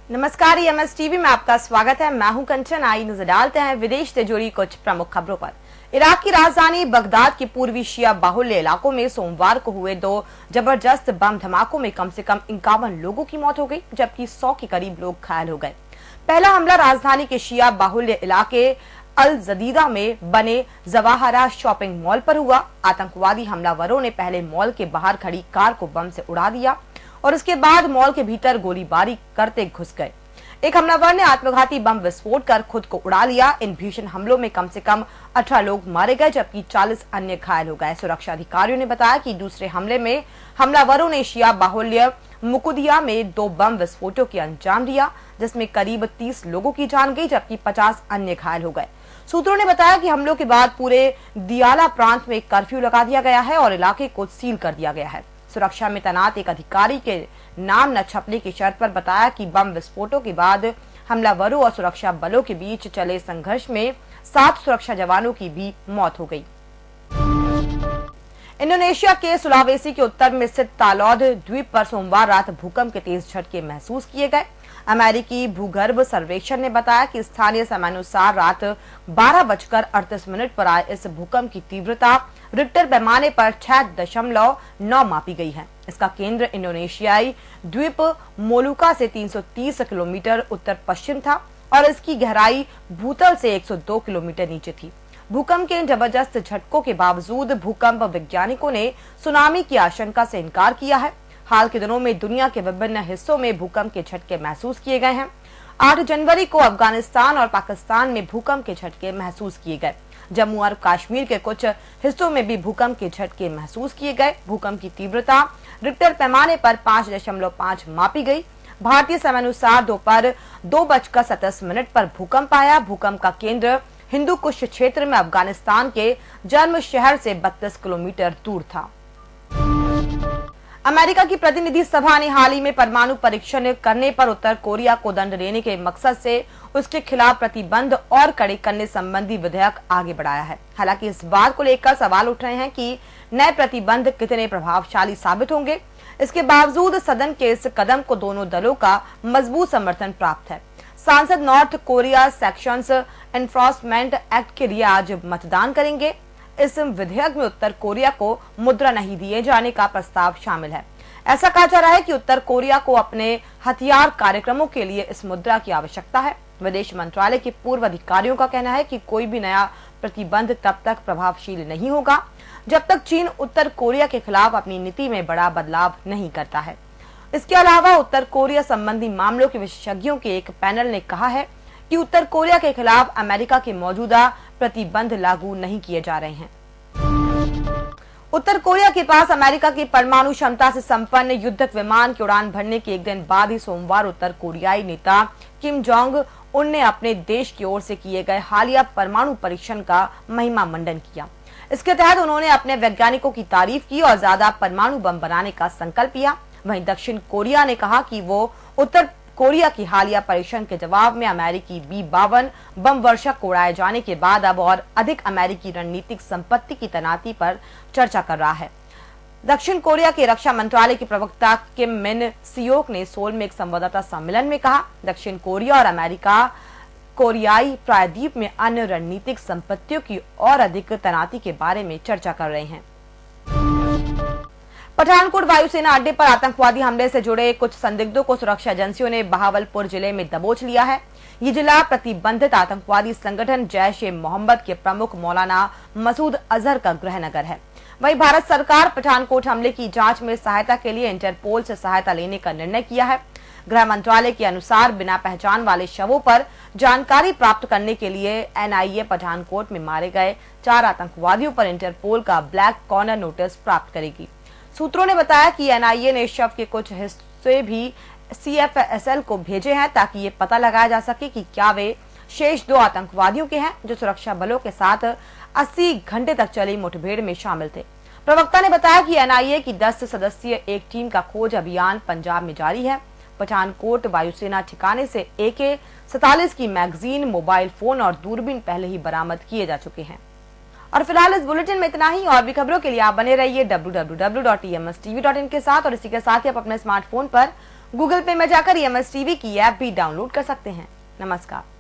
नमस्कार, EMS TV में आपका स्वागत है। मैं हूं कंचन। आई नजर डालते हैं विदेश से जुड़ी कुछ प्रमुख खबरों पर। इराक की राजधानी बगदाद के पूर्वी शिया बाहुल्य इलाकों में सोमवार को हुए 2 जबरदस्त बम धमाकों में कम से कम 51 लोगों की मौत हो गई, जबकि 100 के करीब लोग घायल हो गए। पहला हमला राजधानी के शिया बाहुल्य इलाके अल जदीदा में बने जवाहरा शॉपिंग मॉल पर हुआ। आतंकवादी हमलावरों ने पहले मॉल के बाहर खड़ी कार को बम से उड़ा दिया और उसके बाद मॉल के भीतर गोलीबारी करते घुस गए। एक हमलावर ने आत्मघाती बम विस्फोट कर खुद को उड़ा लिया। इन भीषण हमलों में कम से कम 18 लोग मारे गए, जबकि 40 अन्य घायल हो गए। सुरक्षा अधिकारियों ने बताया कि दूसरे हमले में हमलावरों ने शिया बाहुल्य मुकुदिया में 2 बम विस्फोटों की अंजाम दिया, जिसमें करीब 30 लोगों की जान गई, जबकि 50 अन्य घायल हो गए। सूत्रों ने बताया कि हमलों के बाद पूरे दियाला प्रांत में कर्फ्यू लगा दिया गया है और इलाके को सील कर दिया गया है। सुरक्षा में तैनात एक अधिकारी के नाम न छपने की शर्त पर बताया कि बम विस्फोटों के बाद हमलावरों और सुरक्षा बलों के बीच चले संघर्ष में 7 सुरक्षा जवानों की भी मौत हो गई। इंडोनेशिया के सुलावेसी के उत्तर में स्थित तालौद द्वीप पर सोमवार रात भूकंप के तेज झटके महसूस किए गए। अमेरिकी भूगर्भ सर्वेक्षण ने बताया कि स्थानीय समयानुसार रात 12:38 पर आए इस भूकंप की तीव्रता रिक्टर पैमाने पर 6.9 मापी गई है। इसका केंद्र इंडोनेशियाई द्वीप मोलुका से 330 किलोमीटर उत्तर पश्चिम था और इसकी गहराई भूतल से 102 किलोमीटर नीचे थी। भूकंप के इन जबरदस्त झटकों के बावजूद भूकंप वैज्ञानिकों ने सुनामी की आशंका से इनकार किया है। हाल के दिनों में दुनिया के विभिन्न हिस्सों में भूकंप के झटके महसूस किए गए हैं। 8 जनवरी को अफगानिस्तान और पाकिस्तान में भूकंप के झटके महसूस किए गए। जम्मू और कश्मीर के कुछ हिस्सों में भी भूकंप के झटके महसूस किए गए। भूकंप की तीव्रता रिक्टर पैमाने पर 5.5 मापी गई। भारतीय समयानुसार दोपहर 2:37 पर भूकंप आया। भूकंप का केंद्र हिंदू कुश क्षेत्र में अफगानिस्तान के जन्म शहर से 32 किलोमीटर दूर था। अमेरिका की प्रतिनिधि सभा ने हाल ही में परमाणु परीक्षण करने पर उत्तर कोरिया को दंड देने के मकसद से उसके खिलाफ प्रतिबंध और कड़े करने संबंधी विधेयक आगे बढ़ाया है। हालांकि इस बात को लेकर सवाल उठ रहे हैं कि नए प्रतिबंध कितने प्रभावशाली साबित होंगे। इसके बावजूद सदन के इस कदम को दोनों दलों का मजबूत समर्थन प्राप्त है। सांसद north Korea sections enforcement act के लिए आज मतदान करेंगे। इस विधेयक में उत्तर कोरिया को मुद्रा नहीं दिए जाने का प्रस्ताव शामिल है। ऐसा कहा जा रहा है कि उत्तर कोरिया को अपने हथियार कार्यक्रमों के लिए इस मुद्रा की आवश्यकता है। विदेश मंत्रालय के पूर्व अधिकारियों का कहना है कि कोई भी नया प्रतिबंध तब तक प्रभावशील नहीं होगा जब तक चीन उत्तर कोरिया के खिलाफ अपनी नीति में बड़ा बदलाव नहीं करता है। इसके अलावा उत्तर कोरिया संबंधी मामलों के विशेषज्ञों के एक पैनल ने कहा है कि उत्तर कोरिया के खिलाफ अमेरिका के मौजूदा प्रतिबंध लागू नहीं किए जा रहे हैं। उत्तर कोरिया के पास अमेरिका की परमाणु क्षमता से संपन्न युद्धक विमान की उड़ान भरने के एक दिन बाद ही सोमवार उत्तर कोरियाई नेता किम जोंग उन ने अपने देश की ओर से किए गए हालिया परमाणु परीक्षण का महिमा मंडन किया। इसके तहत उन्होंने अपने वैज्ञानिकों की तारीफ की और ज्यादा परमाणु बम बनाने का संकल्प लिया। वहीं दक्षिण कोरिया ने कहा कि वो उत्तर कोरिया की हालिया परीक्षण के जवाब में अमेरिकी B-52 बम वर्षा को उड़ाए जाने के बाद अब और अधिक अमेरिकी रणनीतिक संपत्ति की तैनाती पर चर्चा कर रहा है। दक्षिण कोरिया के रक्षा मंत्रालय के प्रवक्ता किम मिन सियोक ने सोल में एक संवाददाता सम्मेलन में कहा, दक्षिण कोरिया और अमेरिका कोरियाई प्रायद्वीप में अन्य रणनीतिक संपत्तियों की और अधिक तैनाती के बारे में चर्चा कर रहे हैं। पठानकोट वायुसेना अड्डे पर आतंकवादी हमले से जुड़े कुछ संदिग्धों को सुरक्षा एजेंसियों ने बहावलपुर जिले में दबोच लिया है। ये जिला प्रतिबंधित आतंकवादी संगठन जैश ए मोहम्मद के प्रमुख मौलाना मसूद अजहर का गृह नगर है। वहीं भारत सरकार पठानकोट हमले की जांच में सहायता के लिए इंटरपोल से सहायता लेने का निर्णय किया है। गृह मंत्रालय के अनुसार बिना पहचान वाले शवों पर जानकारी प्राप्त करने के लिए NIA पठानकोट में मारे गए 4 आतंकवादियों पर इंटरपोल का ब्लैक कॉर्नर नोटिस प्राप्त करेगी। सूत्रों ने बताया कि NIA ने शव के कुछ हिस्से भी CFSL को भेजे हैं ताकि ये पता लगाया जा सके कि क्या वे शेष 2 आतंकवादियों के हैं जो सुरक्षा बलों के साथ 80 घंटे तक चली मुठभेड़ में शामिल थे। प्रवक्ता ने बताया कि NIA की 10 सदस्यीय एक टीम का खोज अभियान पंजाब में जारी है। पठानकोट वायुसेना ठिकाने से AK-47 की मैगजीन, मोबाइल फोन और दूरबीन पहले ही बरामद किए जा चुके हैं। और फिलहाल इस बुलेटिन में इतना ही। और भी खबरों के लिए आप बने रहिए www.emstv.in के साथ और इसी के साथ ही आप अपने स्मार्टफोन पर गूगल पे में जाकर EMS टीवी की ऐप भी डाउनलोड कर सकते हैं। नमस्कार।